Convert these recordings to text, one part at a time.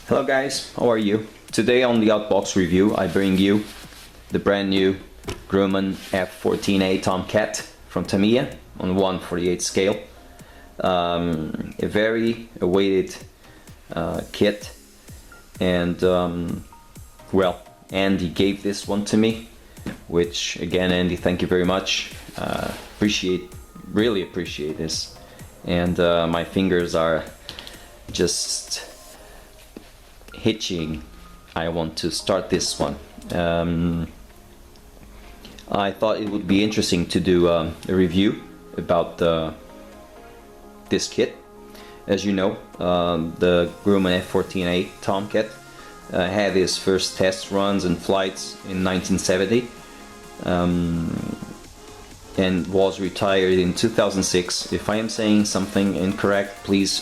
Hello guys, how are you? Today on the Outbox review I bring you the brand new Grumman F-14A Tomcat from Tamyia on 1/48 scale. A very awaited kit, and well, Andy gave this one to me, which again, Andy, thank you very much. Really appreciate this, and my fingers are just hitching. I want to start this one. I thought it would be interesting to do a review about this kit. As you know, the Grumman F-14A Tomcat had his first test runs and flights in 1970 and was retired in 2006. If I am saying something incorrect, please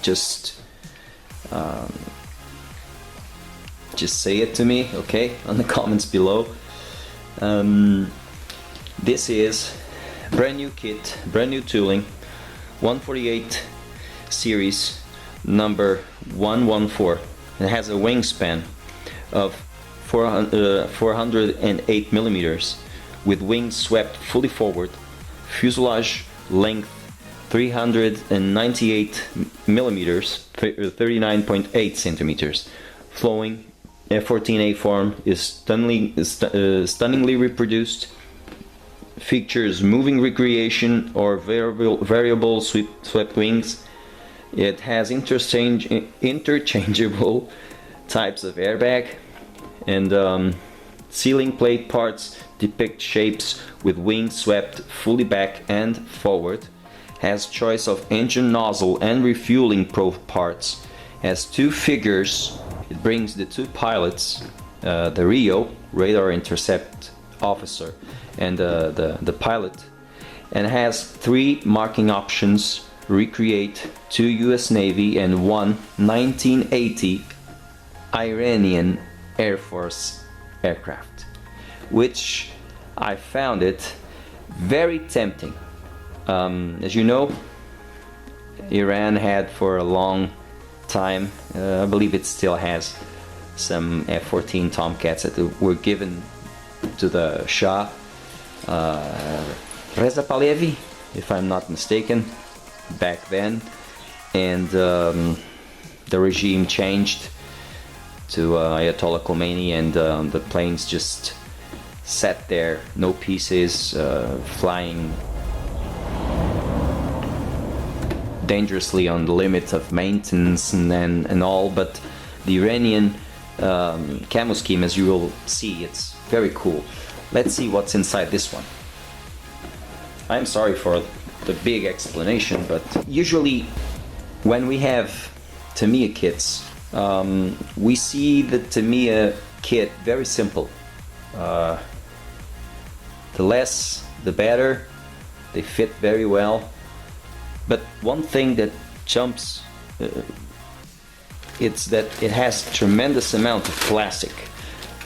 just say it to me, okay, on the comments below. This is brand new kit, brand new tooling, 148 series number 114. It has a wingspan of 408 millimeters with wings swept fully forward, fuselage length 398 millimeters, 39.8 centimeters. Flowing F-14A form is stunningly reproduced. Features moving recreation or variable swept wings. It has interchangeable types of airbag, and ceiling plate parts depict shapes with wings swept fully back and forward. Has choice of engine nozzle and refueling probe parts. Has two figures. It brings the two pilots, the RIO, radar intercept officer, and the pilot, and has three marking options: recreate, 2 US Navy, and 1 1980 Iranian Air Force aircraft, which I found it very tempting. As you know, Iran had for a long time, I believe it still has, some F-14 Tomcats that were given to the Shah, Reza Pahlavi, if I'm not mistaken, back then, and the regime changed to Ayatollah Khomeini, and the planes just sat there, no pieces, flying dangerously on the limit of maintenance and all. But the Iranian camo scheme, as you will see, it's very cool. Let's see what's inside this one. I'm sorry for the big explanation, but usually when we have Tamyia kits, we see the Tamyia kit very simple. The less the better. They fit very well. But one thing that jumps, it's that it has tremendous amount of plastic.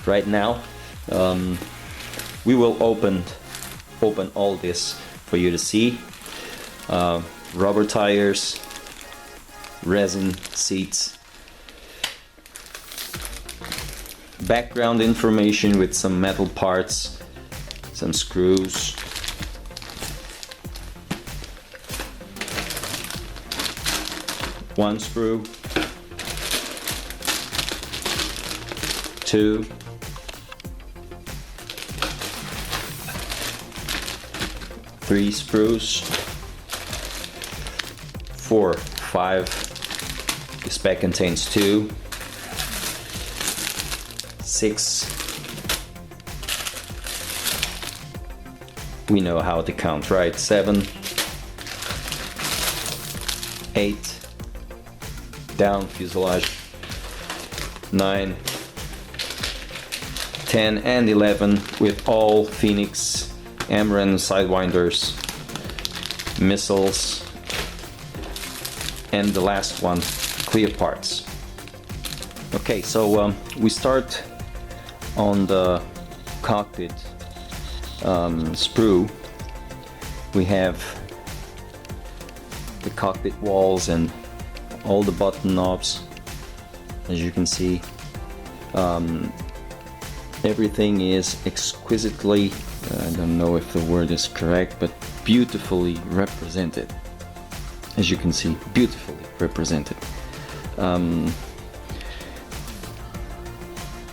Right now, we will open all this for you to see. Rubber tires, resin seats, background information with some metal parts, some screws, one screw, two, three screws, 4, 5. This bag contains 2, 6. We know how to count, right? 7, 8. Down fuselage, 9, 10, and 11 with all Phoenix Amran sidewinders, missiles, and the last one, clear parts. Okay, so we start on the cockpit sprue. We have the cockpit walls and all the button knobs. As you can see, everything is exquisitely, I don't know if the word is correct, but beautifully represented. As you can see, beautifully represented.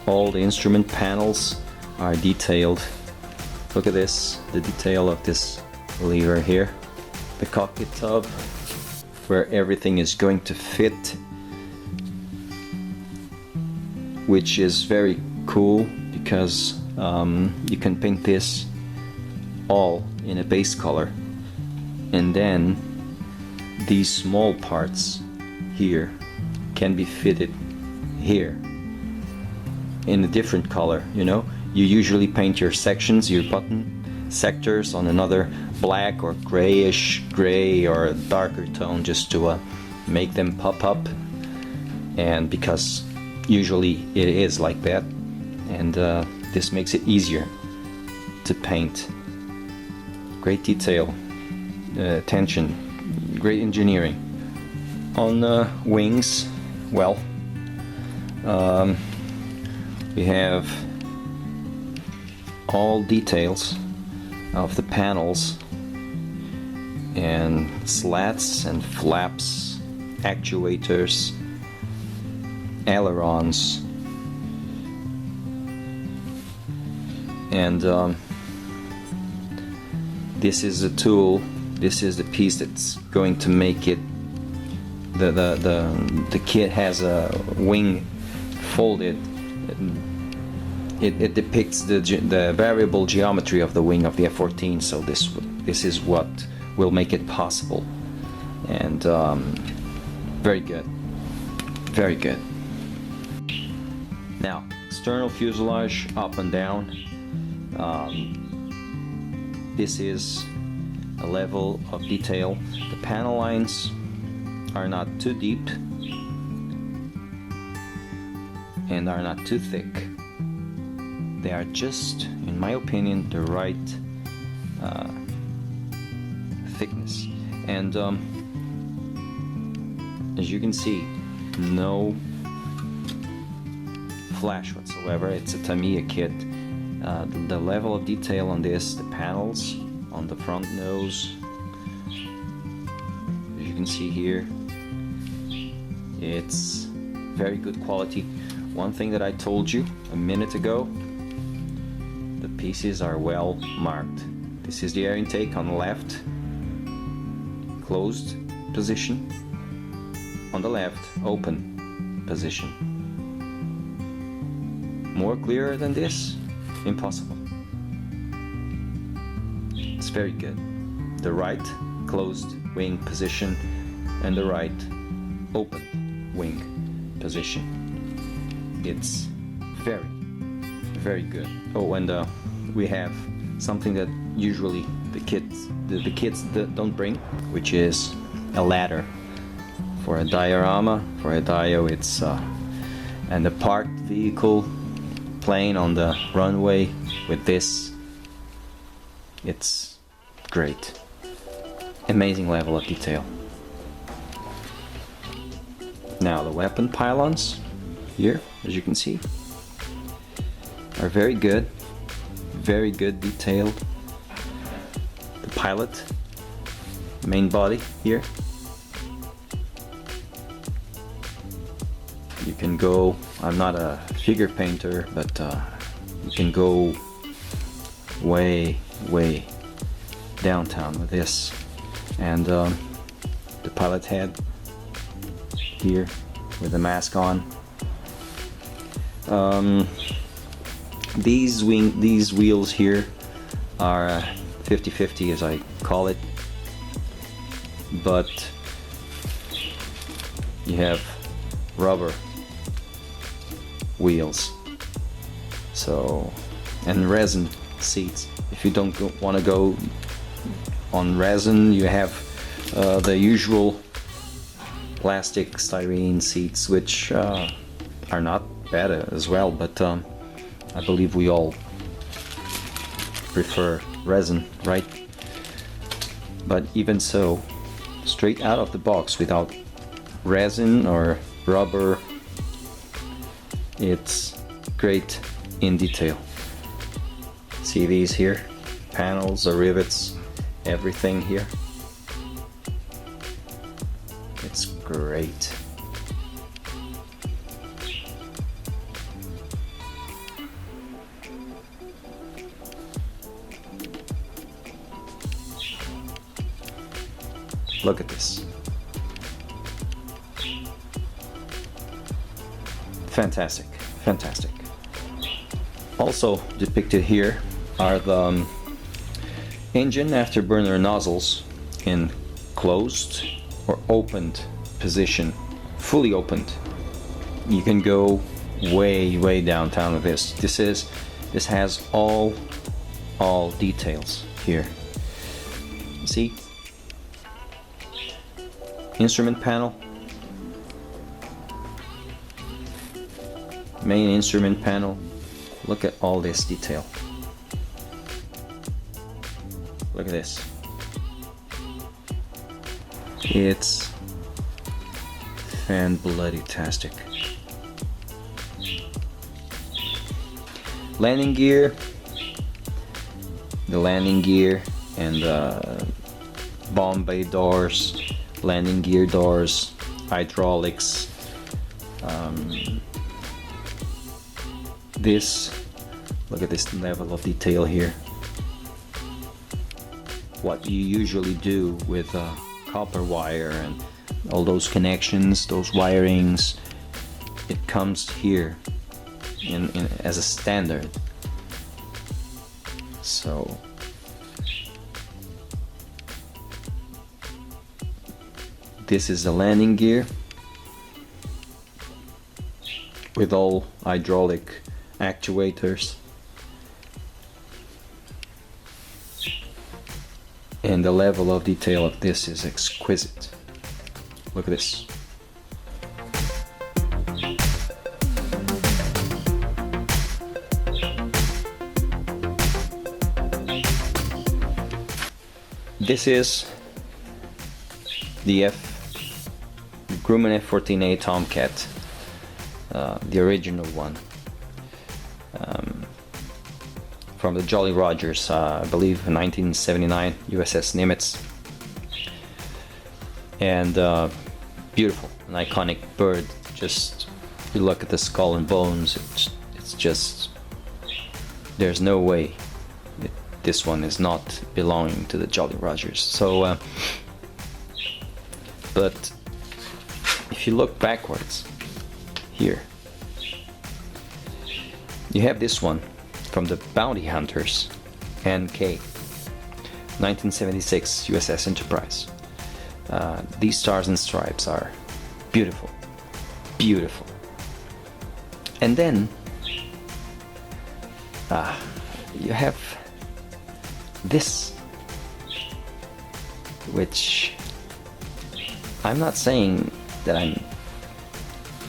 All the instrument panels are detailed. Look at this, the detail of this lever here. The cockpit tub, where everything is going to fit, which is very cool because you can paint this all in a base color, and then these small parts here can be fitted here in a different color. You know, you usually paint your sections, your button sectors, on another black or grayish gray or a darker tone, just to make them pop up, and because usually it is like that, and this makes it easier to paint. Great detail, attention, great engineering. On the wings, well, we have all details of the panels and slats and flaps, actuators, ailerons, and this is a tool, this is the piece that's going to make it, the kit has a wing folded. It depicts the variable geometry of the wing of the F-14, so this is what will make it possible, and very good, very good. Now, external fuselage up and down. This is a level of detail. The panel lines are not too deep and are not too thick. They are just, in my opinion, the right thickness. And as you can see, no flash whatsoever. It's a Tamyia kit. The level of detail on this, the panels on the front nose, as you can see here, it's very good quality. One thing that I told you a minute ago, the pieces are well marked. This is the air intake on the left, closed position. On the left, open position. More clearer than this? Impossible. It's very good. The right, closed wing position, and the right, open wing position. It's very, very good. Oh, and we have something that usually the kits don't bring, which is a ladder for a diorama, for a dio. It's and the parked vehicle plane on the runway with this. It's great. Amazing level of detail. Now the weapon pylons here, as you can see, are very good detailed. The pilot main body here, you can go, I'm not a figure painter, but you can go way downtown with this. And the pilot head here with the mask on. These wheels here are 50-50, as I call it, but you have rubber wheels, so, and resin seats. If you don't want to go on resin, you have the usual plastic styrene seats, which are not bad as well, but I believe we all prefer resin, right? But even so, straight out of the box, without resin or rubber It's great in detail. See these here? Panels, the rivets, everything here. It's great. Look at this. Fantastic, fantastic. Also depicted here are the engine afterburner nozzles in closed or opened position, fully opened. You can go way downtown with this. This has all details here. See? Instrument panel, main instrument panel. Look at all this detail. Look at this. It's fan-bloody-tastic. Landing gear, the landing gear and bomb bay doors, landing gear doors, hydraulics. Look at this level of detail here. What you usually do with copper wire and all those connections, those wirings, it comes here in as a standard. So this is the landing gear with all hydraulic actuators, and the level of detail of this is exquisite. Look at this. This is the Grumman F-14A Tomcat, the original one, from the Jolly Rogers, I believe 1979 USS Nimitz, and beautiful, an iconic bird. Just you look at the skull and bones, it's just, there's no way this one is not belonging to the Jolly Rogers. So but if you look backwards here, you have this one from the Bounty Hunters, NK, 1976 USS Enterprise. These stars and stripes are beautiful, beautiful. And then you have this, which I'm not saying that I'm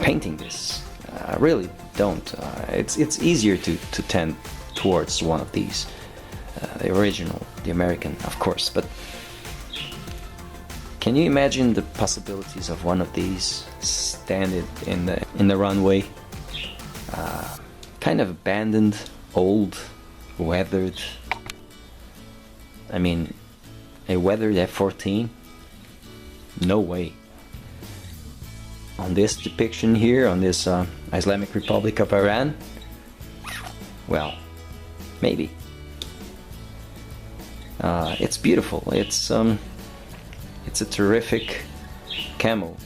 painting this. I really don't. It's easier to tend towards one of these, the original, the American, of course. But can you imagine the possibilities of one of these standing in the runway, kind of abandoned, old, weathered? I mean, a weathered F-14? No way. On this depiction here, on this Islamic Republic of Iran, well, maybe. It's beautiful. It's a terrific camo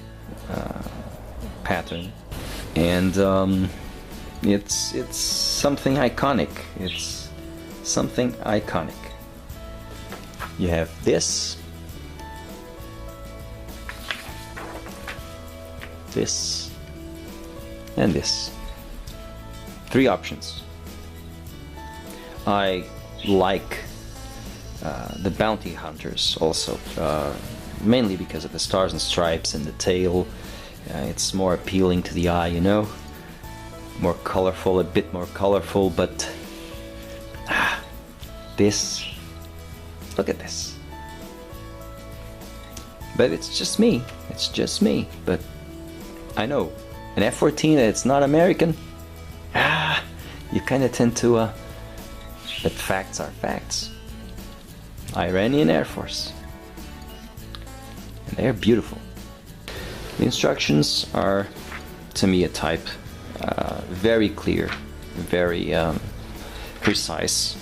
pattern, and it's something iconic. It's something iconic. You have this, this, and this. 3 options. I like the Bounty Hunters also, mainly because of the stars and stripes and the tail. It's more appealing to the eye, you know, more colorful, a bit more colorful. But this, look at this. But it's just me. It's just me. But I know an F-14, it's not American. you kind of tend to, but facts are facts. Iranian Air Force. And they're beautiful. The instructions are Tamyia type, very clear, very precise.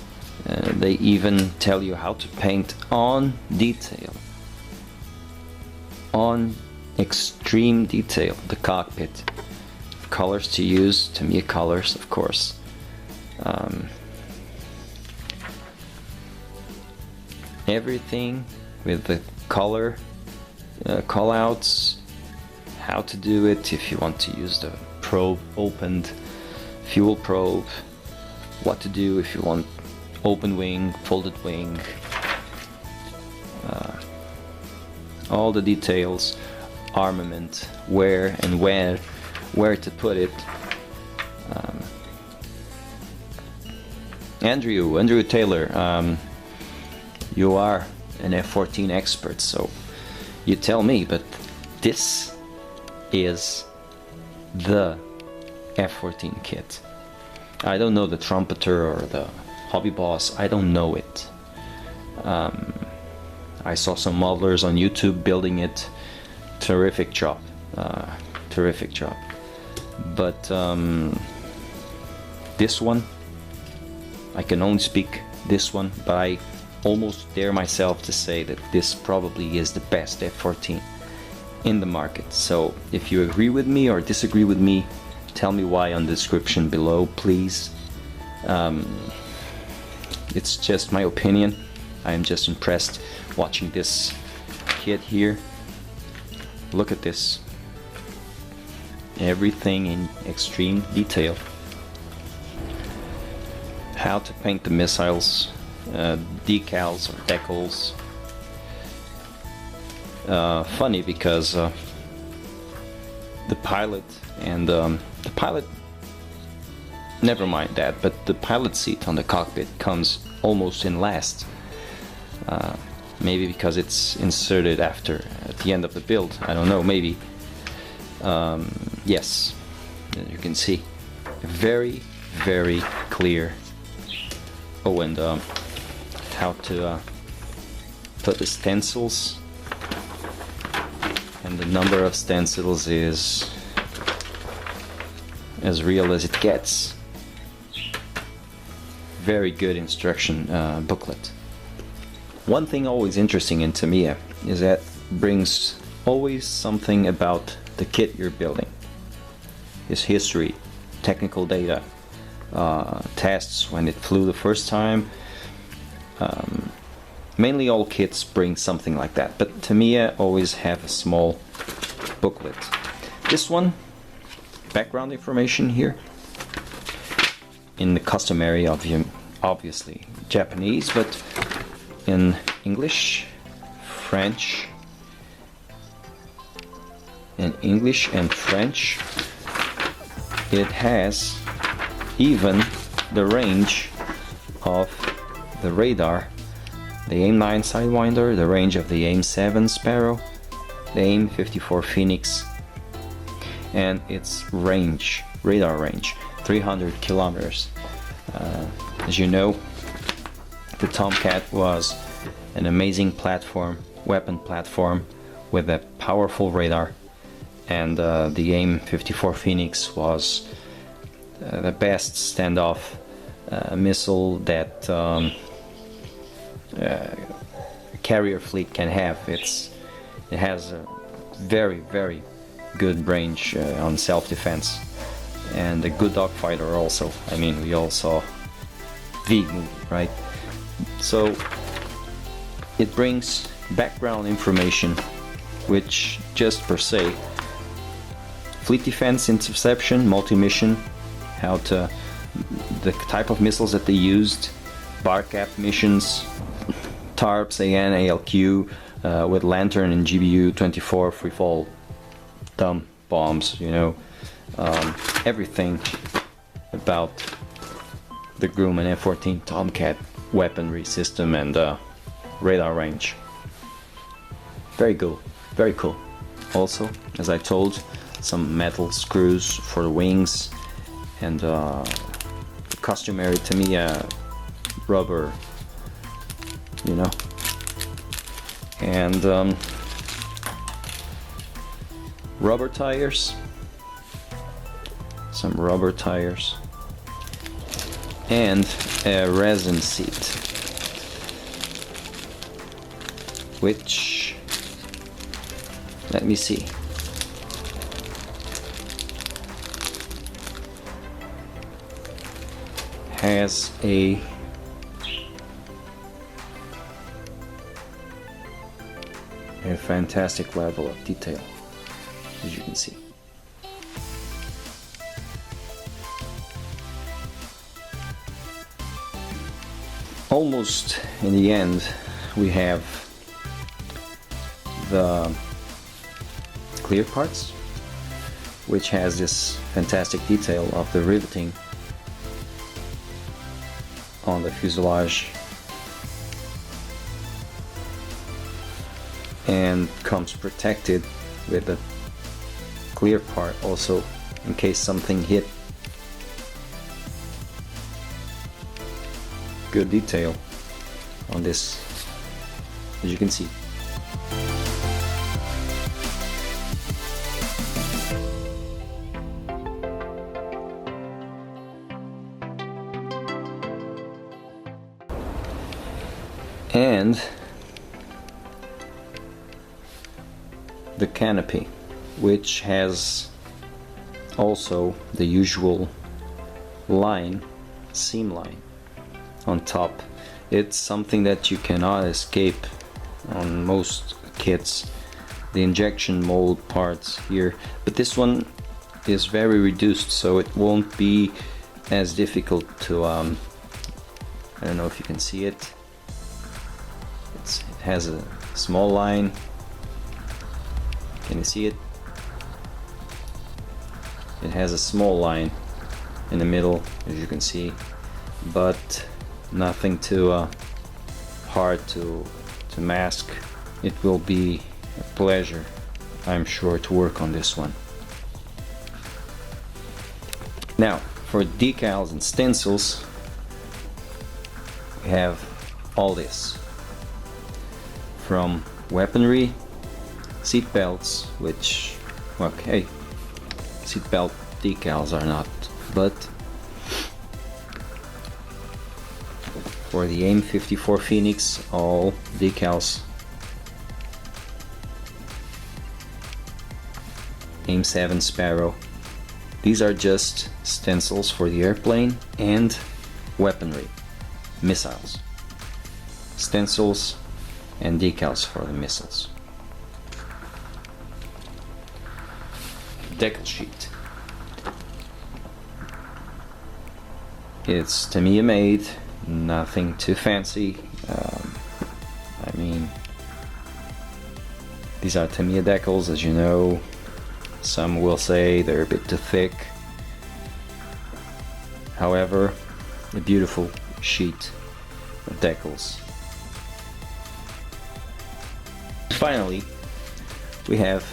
They even tell you how to paint on detail, on extreme detail, the cockpit. Colors to use, Tamyia colors, of course. Everything with the color, callouts, how to do it, if you want to use the probe, opened fuel probe, what to do if you want open wing, folded wing, all the details, armament, where and where to put it. Andrew Taylor, you are an F-14 expert, so you tell me, but this is the F-14 kit. I don't know the trumpeter or the hobby boss, I don't know it. I saw some modelers on YouTube building it. Terrific job, terrific job. But this one, I can only speak this one, but I almost dare myself to say that this probably is the best F-14 in the market. So if you agree with me or disagree with me, tell me why on the description below, please. It's just my opinion. I am just impressed watching this kit here. Look at this. Everything in extreme detail. How to paint the missiles, decals or decals. Funny because the pilot and the pilot, never mind that, but the pilot seat on the cockpit comes almost in last. Maybe because it's inserted at the end of the build, I don't know, maybe. Yes, you can see very, very clear. Oh, and how to put the stencils, and the number of stencils is as real as it gets. Very good instruction booklet. One thing always interesting in Tamyia is that brings always something about the kit you're building. His history, technical data, tests when it flew the first time. Mainly all kits bring something like that, but Tamyia always have a small booklet. This one, background information here, in the customary obviously Japanese, but in English, French, in English and French. It has even the range of the radar, the AIM-9 Sidewinder, the range of the AIM-7 Sparrow, the AIM-54 Phoenix, and its range, radar range, 300 kilometers. As you know, the Tomcat was an amazing platform, weapon platform with a powerful radar, and the AIM-54 Phoenix was the best standoff missile that a carrier fleet can have. It has a very, very good range on self-defense, and a good dogfighter also. I mean, we all saw the movie, right? So it brings background information, which just per se, fleet defense, interception, multi-mission, the type of missiles that they used, bar cap missions, TARPs, AN, ALQ, with Lantern and GBU-24 freefall dumb bombs, you know, everything about the Grumman F-14 Tomcat weaponry system and radar range. Very cool, very cool. Also, as I told, some metal screws for the wings and customary Tamyia rubber, you know, and rubber tires, some rubber tires, and a resin seat, which, let me see, has a fantastic level of detail, as you can see. Almost in the end, we have the clear parts, which has this fantastic detail of the riveting on the fuselage, and comes protected with a clear part also in case something hit. Good detail on this, as you can see. And the canopy, which has also the usual line, seam line on top. It's something that you cannot escape on most kits, the injection mold parts here, but this one is very reduced, so it won't be as difficult to I don't know if you can see it. It has a small line. Can you see it? It has a small line in the middle, as you can see, but nothing too hard to mask. It will be a pleasure, I'm sure, to work on this one. Now, for decals and stencils, we have all this, from weaponry, seat belts, which, okay, seat belt decals are not, but for the AIM-54 Phoenix, all decals. AIM-7 Sparrow. These are just stencils for the airplane, and weaponry, missiles. Stencils and decals for the missiles. Decal sheet. It's Tamyia made, nothing too fancy. I mean, these are Tamyia decals, as you know. Some will say they're a bit too thick. However, a beautiful sheet of decals. Finally, we have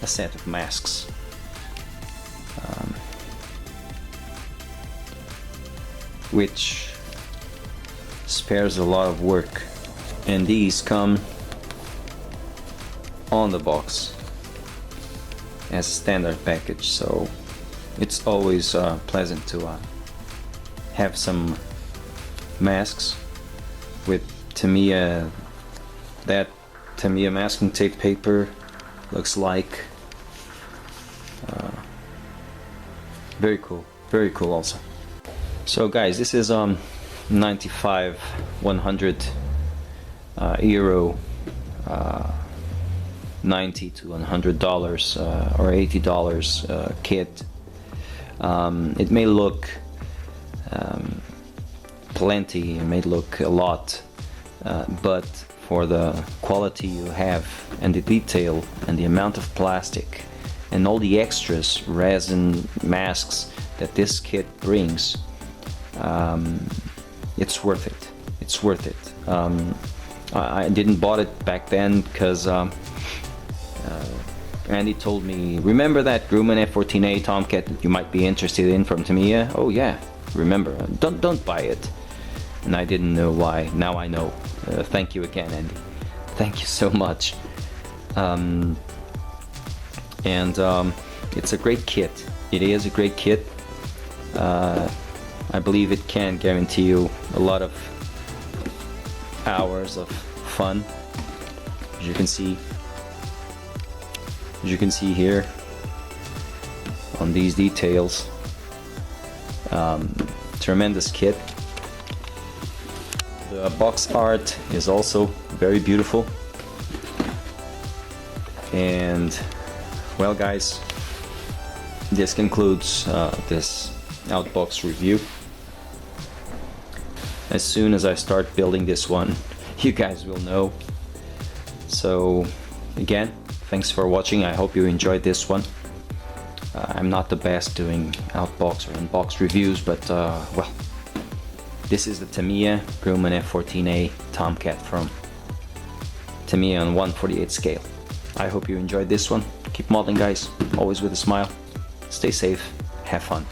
a set of masks. Which spares a lot of work, and these come on the box as a standard package, so it's always pleasant to have some masks with Tamyia. That Tamyia masking tape paper looks like. Very cool also. So guys, this is 95 100 euro, $90 to $100 or $80 kit. It may look plenty, it may look a lot, but for the quality you have and the detail and the amount of plastic and all the extras, resin, masks that this kit brings, it's worth it. It's worth it. I didn't bought it back then because Andy told me, remember that Grumman F-14A Tomcat that you might be interested in from Tamyia? Oh yeah, remember, don't buy it. And I didn't know why, now I know. Thank you again, Andy. Thank you so much. It's a great kit. It is a great kit. I believe it can guarantee you a lot of hours of fun. As you can see here on these details. Tremendous kit. The box art is also very beautiful. And well guys, this concludes this Outbox review. As soon as I start building this one, you guys will know. So again, thanks for watching. I hope you enjoyed this one. I'm not the best doing Outbox or Inbox reviews, but well, this is the Tamyia Grumman F-14A Tomcat from Tamyia on 1/48 scale. I hope you enjoyed this one. Keep modeling, guys, always with a smile. Stay safe, have fun.